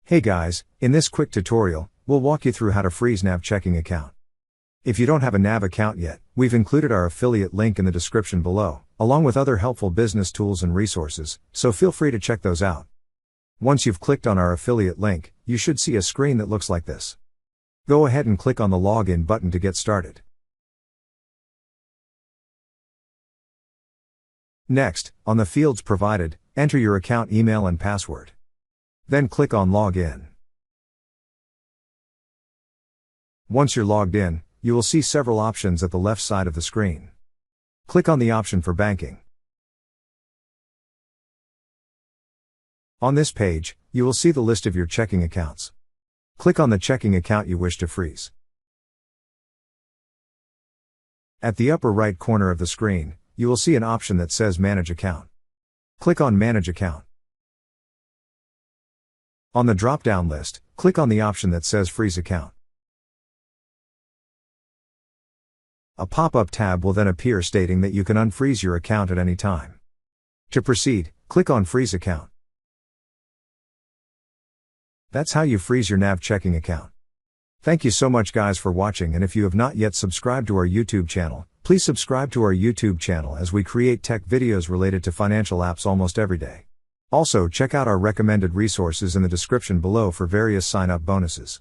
Hey guys, in this quick tutorial, we'll walk you through how to freeze NAV checking account. If you don't have a NAV account yet, we've included our affiliate link in the description below, along with other helpful business tools and resources, so feel free to check those out. Once you've clicked on our affiliate link, you should see a screen that looks like this. Go ahead and click on the login button to get started. Next, on the fields provided, enter your account email and password. Then click on Login. Once you're logged in, you will see several options at the left side of the screen. Click on the option for banking. On this page, you will see the list of your checking accounts. Click on the checking account you wish to freeze. At the upper right corner of the screen, you will see an option that says Manage Account. Click on Manage Account. On the drop-down list, click on the option that says Freeze Account. A pop-up tab will then appear stating that you can unfreeze your account at any time. To proceed, click on Freeze Account. That's how you freeze your NAV checking account. Thank you so much guys for watching, and if you have not yet subscribed to our YouTube channel, please subscribe to our YouTube channel as we create tech videos related to financial apps almost every day. Also check out our recommended resources in the description below for various sign-up bonuses.